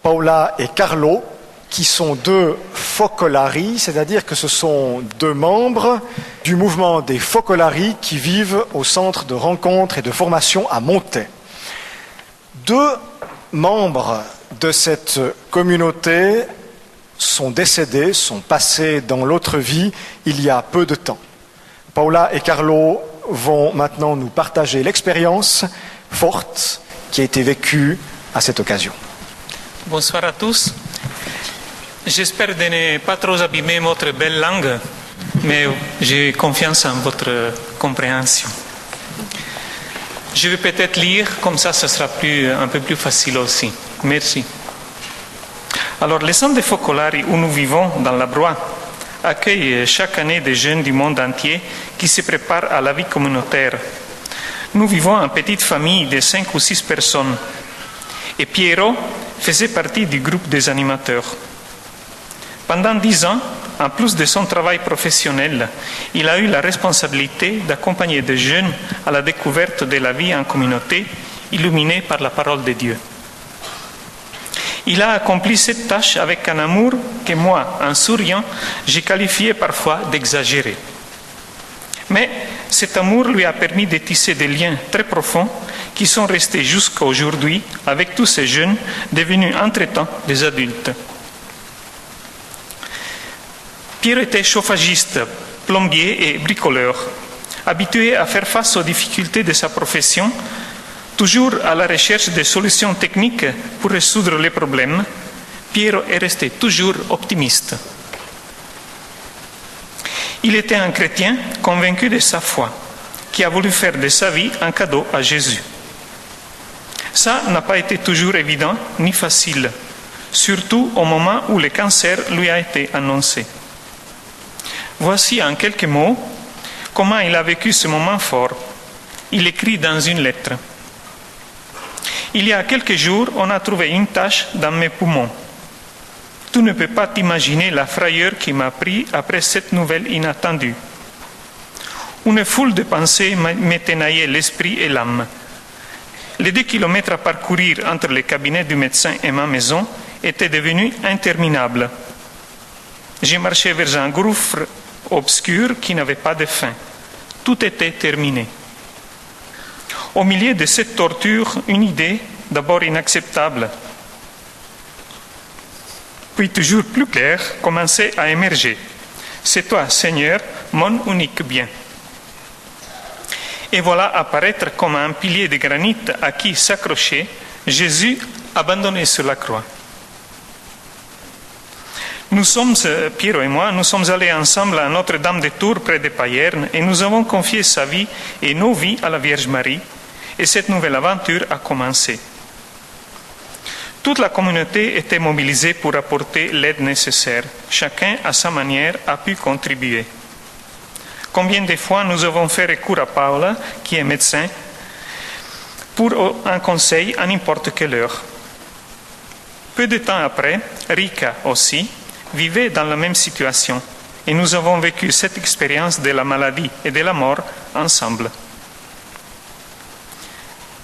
Paola et Carlo, qui sont deux focolari, c'est-à-dire que ce sont deux membres du mouvement des focolari qui vivent au centre de rencontres et de formation à Montaix. Deux membres de cette communauté sont décédés, sont passés dans l'autre vie il y a peu de temps. Paola et Carlo vont maintenant nous partager l'expérience forte qui a été vécue à cette occasion. Bonsoir à tous. J'espère de ne pas trop abîmer votre belle langue, mais j'ai confiance en votre compréhension. Je vais peut-être lire, comme ça sera un peu plus facile aussi. Merci. Alors, les centres de Focolari où nous vivons dans la Broye accueillent chaque année des jeunes du monde entier qui se préparent à la vie communautaire. Nous vivons en petite famille de 5 ou 6 personnes. Et Piero faisait partie du groupe des animateurs. Pendant 10 ans, en plus de son travail professionnel, il a eu la responsabilité d'accompagner des jeunes à la découverte de la vie en communauté, illuminée par la parole de Dieu. Il a accompli cette tâche avec un amour que moi, en souriant, j'ai qualifié parfois d'exagéré. Mais cet amour lui a permis de tisser des liens très profonds qui sont restés jusqu'à aujourd'hui avec tous ces jeunes devenus entre-temps des adultes. Pierre était chauffagiste, plombier et bricoleur. Habitué à faire face aux difficultés de sa profession, toujours à la recherche de solutions techniques pour résoudre les problèmes, Pierre est resté toujours optimiste. Il était un chrétien convaincu de sa foi, qui a voulu faire de sa vie un cadeau à Jésus. Ça n'a pas été toujours évident ni facile, surtout au moment où le cancer lui a été annoncé. Voici en quelques mots comment il a vécu ce moment fort. Il écrit dans une lettre. Il y a quelques jours, on a trouvé une tache dans mes poumons. Tu ne peux pas t'imaginer la frayeur qui m'a pris après cette nouvelle inattendue. Une foule de pensées m'éteignaient l'esprit et l'âme. Les 2 kilomètres à parcourir entre le cabinet du médecin et ma maison étaient devenus interminables. J'ai marché vers un gouffre obscur qui n'avait pas de fin. Tout était terminé. Au milieu de cette torture, une idée, d'abord inacceptable, puis toujours plus claire, commençait à émerger. C'est toi, Seigneur, mon unique bien. Et voilà apparaître comme un pilier de granit à qui s'accrochait Jésus abandonné sur la croix. Piero et moi, nous sommes allés ensemble à Notre-Dame de Tours près de Payerne et nous avons confié sa vie et nos vies à la Vierge Marie et cette nouvelle aventure a commencé. Toute la communauté était mobilisée pour apporter l'aide nécessaire. Chacun, à sa manière, a pu contribuer. Combien de fois nous avons fait recours à Paola, qui est médecin, pour un conseil à n'importe quelle heure. Peu de temps après, Rika aussi vivait dans la même situation et nous avons vécu cette expérience de la maladie et de la mort ensemble.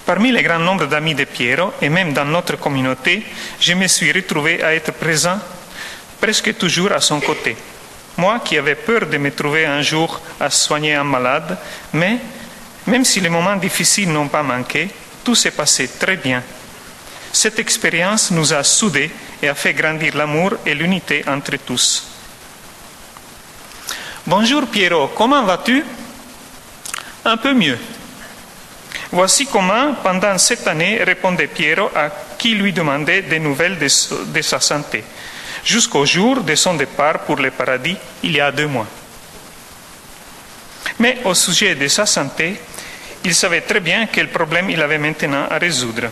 Parmi les grands nombres d'amis de Piero et même dans notre communauté, je me suis retrouvé à être présent presque toujours à son côté. Moi qui avais peur de me trouver un jour à soigner un malade, mais même si les moments difficiles n'ont pas manqué, tout s'est passé très bien. Cette expérience nous a soudés et a fait grandir l'amour et l'unité entre tous. Bonjour Piero, comment vas-tu? Un peu mieux. Voici comment, pendant cette année, répondait Piero à qui lui demandait des nouvelles de sa santé, jusqu'au jour de son départ pour le paradis, il y a 2 mois. Mais au sujet de sa santé, il savait très bien quel problème il avait maintenant à résoudre.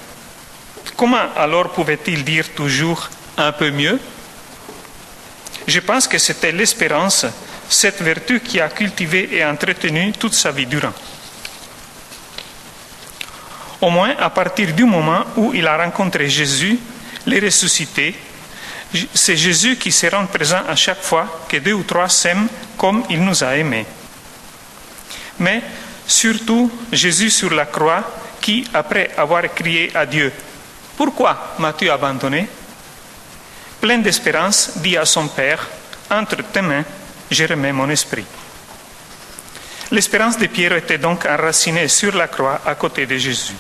Comment alors pouvait-il dire toujours « un peu mieux » ? Je pense que c'était l'espérance, cette vertu qui a cultivé et entretenu toute sa vie durant. Au moins à partir du moment où il a rencontré Jésus, le ressuscité, c'est Jésus qui se rend présent à chaque fois que 2 ou 3 s'aiment comme il nous a aimés. Mais surtout Jésus sur la croix qui, après avoir crié à Dieu « Pourquoi m'as-tu abandonné ?» Plein d'espérance, dit à son père, « Entre tes mains, je remets mon esprit. » L'espérance de Pierre était donc enracinée sur la croix à côté de Jésus.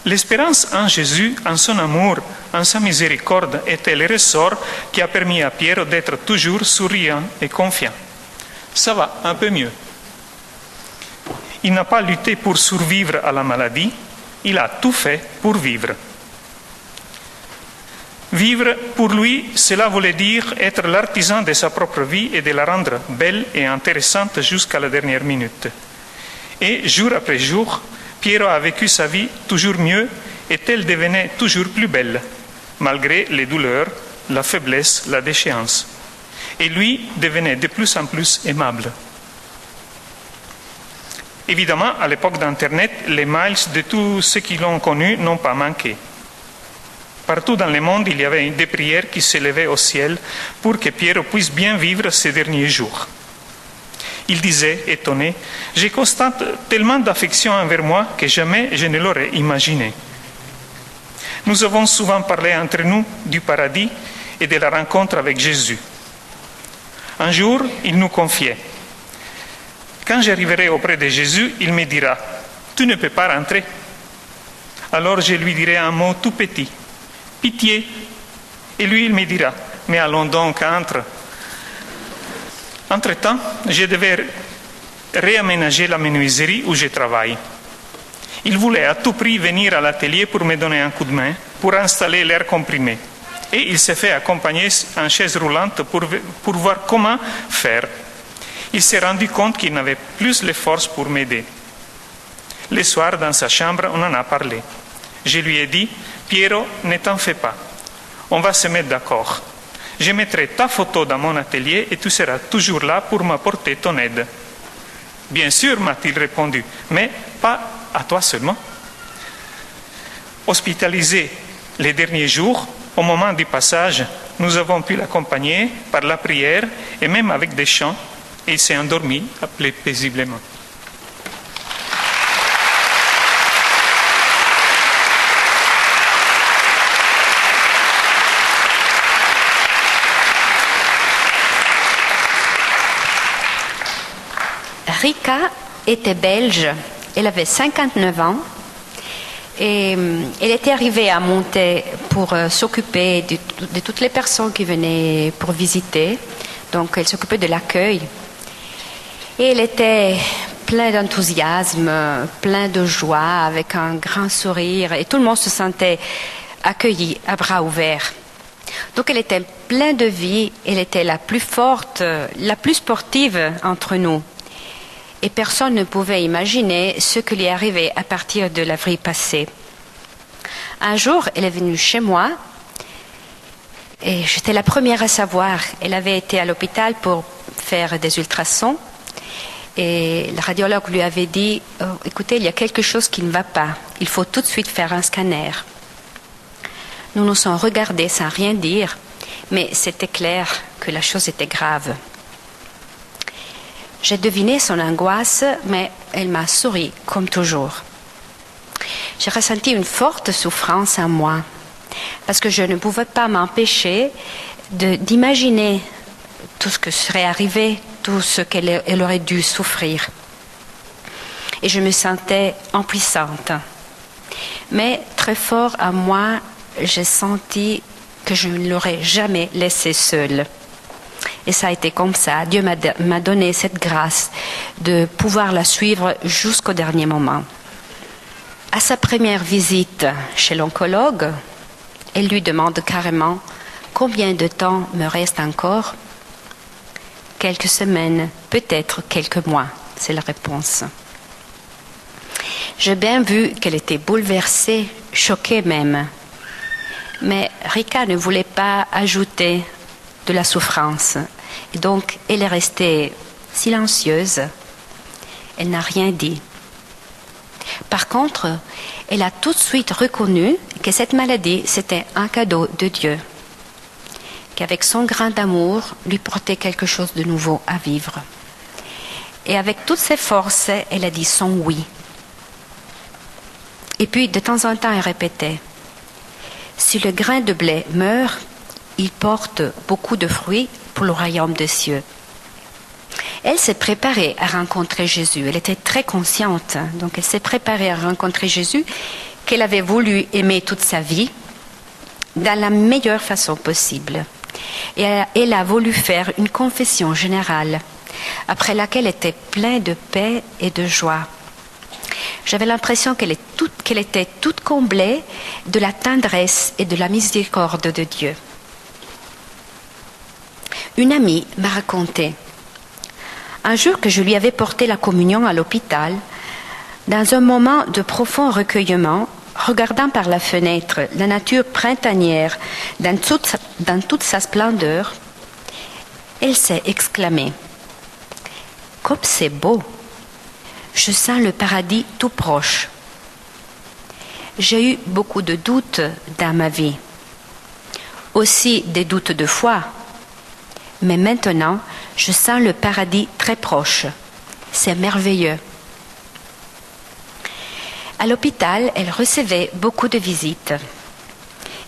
L'espérance en Jésus, en son amour, en sa miséricorde, était le ressort qui a permis à Pierre d'être toujours souriant et confiant. Ça va un peu mieux. Il n'a pas lutté pour survivre à la maladie, il a tout fait pour vivre. Vivre, pour lui, cela voulait dire être l'artisan de sa propre vie et de la rendre belle et intéressante jusqu'à la dernière minute. Et jour après jour, Piero a vécu sa vie toujours mieux et elle devenait toujours plus belle, malgré les douleurs, la faiblesse, la déchéance. Et lui devenait de plus en plus aimable. Évidemment, à l'époque d'Internet, les mails de tous ceux qui l'ont connu n'ont pas manqué. Partout dans le monde, il y avait des prières qui s'élevaient au ciel pour que Piero puisse bien vivre ces derniers jours. Il disait, étonné, « Je constate tellement d'affection envers moi que jamais je ne l'aurais imaginé. » Nous avons souvent parlé entre nous du paradis et de la rencontre avec Jésus. Un jour, il nous confiait, « Quand j'arriverai auprès de Jésus, il me dira, « Tu ne peux pas rentrer. » Alors je lui dirai un mot tout petit, « Pitié !» Et lui, il me dira, « Mais allons donc, entre. » Entre-temps, je devais réaménager la menuiserie où je travaille. Il voulait à tout prix venir à l'atelier pour me donner un coup de main, pour installer l'air comprimé. Et il s'est fait accompagner en chaise roulante pour voir comment faire. Il s'est rendu compte qu'il n'avait plus les forces pour m'aider. Le soir, dans sa chambre, on en a parlé. Je lui ai dit, « Piero, ne t'en fais pas. On va se mettre d'accord. Je mettrai ta photo dans mon atelier et tu seras toujours là pour m'apporter ton aide. » Bien sûr, m'a-t-il répondu, mais pas à toi seulement. Hospitalisé les derniers jours, au moment du passage, nous avons pu l'accompagner par la prière et même avec des chants, et il s'est endormi paisiblement. Rika était belge, elle avait 59 ans et elle était arrivée à Monté pour s'occuper de toutes les personnes qui venaient pour visiter. Donc elle s'occupait de l'accueil. Et elle était pleine d'enthousiasme, pleine de joie, avec un grand sourire et tout le monde se sentait accueilli à bras ouverts. Donc elle était pleine de vie, elle était la plus forte, la plus sportive entre nous. Et personne ne pouvait imaginer ce qui lui arrivait à partir de l'avril passé. Un jour, elle est venue chez moi et j'étais la première à savoir. Elle avait été à l'hôpital pour faire des ultrasons et le radiologue lui avait dit oh, « Écoutez, il y a quelque chose qui ne va pas. Il faut tout de suite faire un scanner. » Nous nous sommes regardés sans rien dire, mais c'était clair que la chose était grave. J'ai deviné son angoisse, mais elle m'a souri, comme toujours. J'ai ressenti une forte souffrance en moi, parce que je ne pouvais pas m'empêcher d'imaginer tout ce que serait arrivé, tout ce qu'elle aurait dû souffrir. Et je me sentais impuissante. Mais très fort en moi, j'ai senti que je ne l'aurais jamais laissée seule. Et ça a été comme ça. Dieu m'a donné cette grâce de pouvoir la suivre jusqu'au dernier moment. À sa première visite chez l'oncologue, elle lui demande carrément « Combien de temps me reste encore ?» « Quelques semaines, peut-être quelques mois, c'est la réponse. J'ai bien vu qu'elle était bouleversée, choquée même. Mais Rika ne voulait pas ajouter de la souffrance. Et donc, elle est restée silencieuse. Elle n'a rien dit. Par contre, elle a tout de suite reconnu que cette maladie, c'était un cadeau de Dieu. Qu'avec son grain d'amour, lui portait quelque chose de nouveau à vivre. Et avec toutes ses forces, elle a dit son oui. Et puis, de temps en temps, elle répétait Si le grain de blé meurt, il porte beaucoup de fruits pour le royaume des cieux. Elle s'est préparée à rencontrer Jésus. Elle était très consciente. Donc elle s'est préparée à rencontrer Jésus, qu'elle avait voulu aimer toute sa vie, dans la meilleure façon possible. Et elle a voulu faire une confession générale, après laquelle elle était pleine de paix et de joie. J'avais l'impression qu'elle était toute comblée de la tendresse et de la miséricorde de Dieu. Une amie m'a raconté, un jour que je lui avais porté la communion à l'hôpital, dans un moment de profond recueillement, regardant par la fenêtre la nature printanière dans toute sa splendeur, elle s'est exclamée « Comme c'est beau! Je sens le paradis tout proche. » J'ai eu beaucoup de doutes dans ma vie, aussi des doutes de foi, mais maintenant je sens le paradis très proche. C'est merveilleux. À l'hôpital, elle recevait beaucoup de visites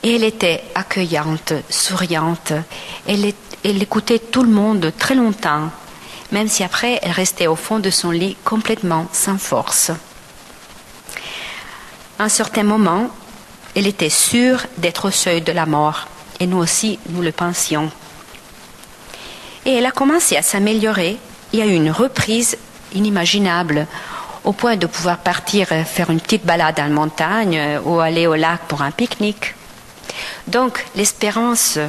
et elle était accueillante, souriante. Elle écoutait tout le monde très longtemps, même si après elle restait au fond de son lit complètement sans force. À un certain moment, elle était sûre d'être au seuil de la mort et nous aussi, nous le pensions. Et elle a commencé à s'améliorer. Il y a eu une reprise inimaginable, au point de pouvoir partir faire une petite balade en montagne ou aller au lac pour un pique-nique. Donc, l'espérance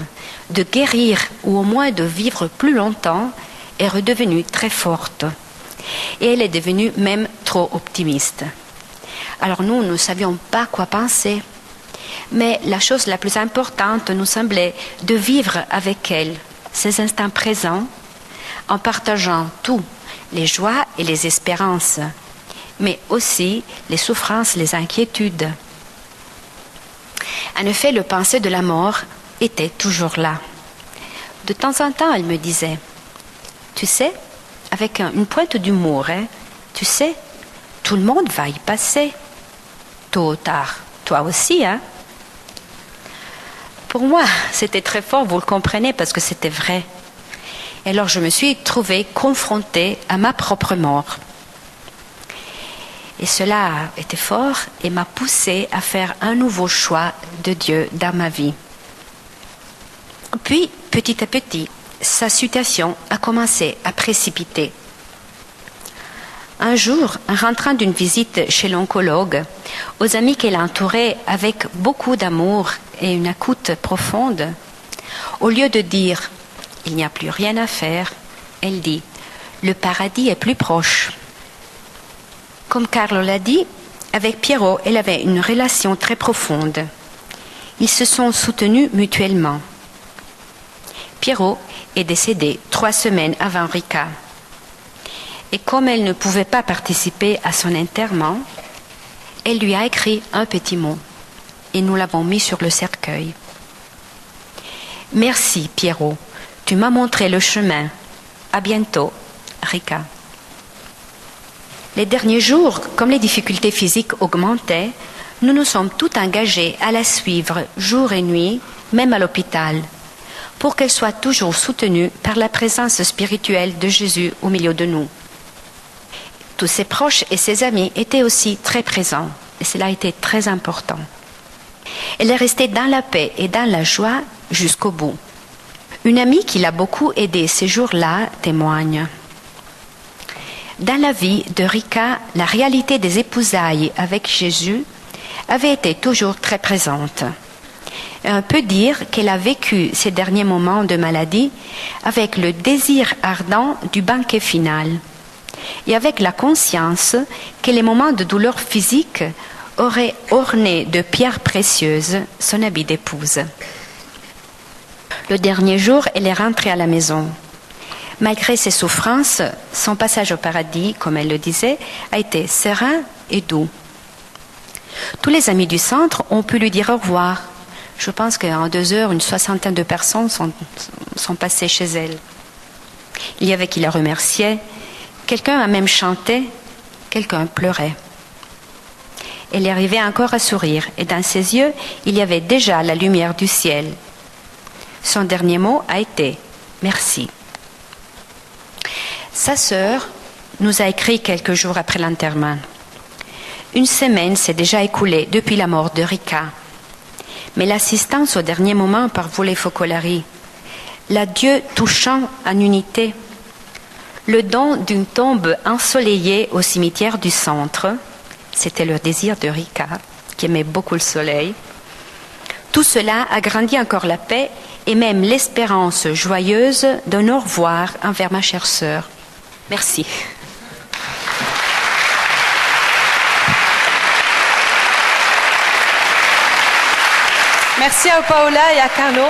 de guérir ou au moins de vivre plus longtemps est redevenue très forte. Et elle est devenue même trop optimiste. Alors nous ne savions pas quoi penser. Mais la chose la plus importante nous semblait de vivre avec elle ces instants présents en partageant tout, les joies et les espérances, mais aussi les souffrances, les inquiétudes. En effet, le pensée de la mort était toujours là. De temps en temps, elle me disait, « Tu sais, avec une pointe d'humour, tu sais, tout le monde va y passer, tôt ou tard, toi aussi, hein ?» Pour moi, c'était très fort, vous le comprenez, parce que c'était vrai. Et alors, je me suis trouvée confrontée à ma propre mort. Et cela était fort et m'a poussée à faire un nouveau choix de Dieu dans ma vie. Puis, petit à petit, sa situation a commencé à précipiter. Un jour, en rentrant d'une visite chez l'oncologue, aux amis qu'elle entourait avec beaucoup d'amour et une écoute profonde, au lieu de dire « il n'y a plus rien à faire », elle dit « le paradis est plus proche ». Comme Carlo l'a dit, avec Piero, elle avait une relation très profonde. Ils se sont soutenus mutuellement. Piero est décédé 3 semaines avant Rika. Et comme elle ne pouvait pas participer à son enterrement, elle lui a écrit un petit mot et nous l'avons mis sur le cercueil. « Merci, Piero, tu m'as montré le chemin. À bientôt, Rika. » Les derniers jours, comme les difficultés physiques augmentaient, nous nous sommes tout engagés à la suivre jour et nuit, même à l'hôpital, pour qu'elle soit toujours soutenue par la présence spirituelle de Jésus au milieu de nous. Tous ses proches et ses amis étaient aussi très présents, et cela a été très important. Elle est restée dans la paix et dans la joie jusqu'au bout. Une amie qui l'a beaucoup aidée ces jours-là témoigne. Dans la vie de Rika, la réalité des épousailles avec Jésus avait été toujours très présente. Et on peut dire qu'elle a vécu ces derniers moments de maladie avec le désir ardent du banquet final et avec la conscience que les moments de douleur physique auraient orné de pierres précieuses son habit d'épouse. Le dernier jour, elle est rentrée à la maison. Malgré ses souffrances, son passage au paradis, comme elle le disait, a été serein et doux. Tous les amis du centre ont pu lui dire au revoir. Je pense qu'en 2 heures, une 60aine de personnes sont passées chez elle. Il y avait qui la remerciaient. Quelqu'un a même chanté, quelqu'un pleurait. elle arrivait encore à sourire, et dans ses yeux, il y avait déjà la lumière du ciel. Son dernier mot a été « merci ». Sa sœur nous a écrit quelques jours après l'enterrement. Une semaine s'est déjà écoulée depuis la mort de Rika. Mais l'assistance au dernier moment par Voulez Focolari, l'adieu touchant en unité, le don d'une tombe ensoleillée au cimetière du centre, c'était le désir de Rika, qui aimait beaucoup le soleil. Tout cela agrandit encore la paix et même l'espérance joyeuse d'un au revoir envers ma chère sœur. Merci. Merci à Paola et à Carlo.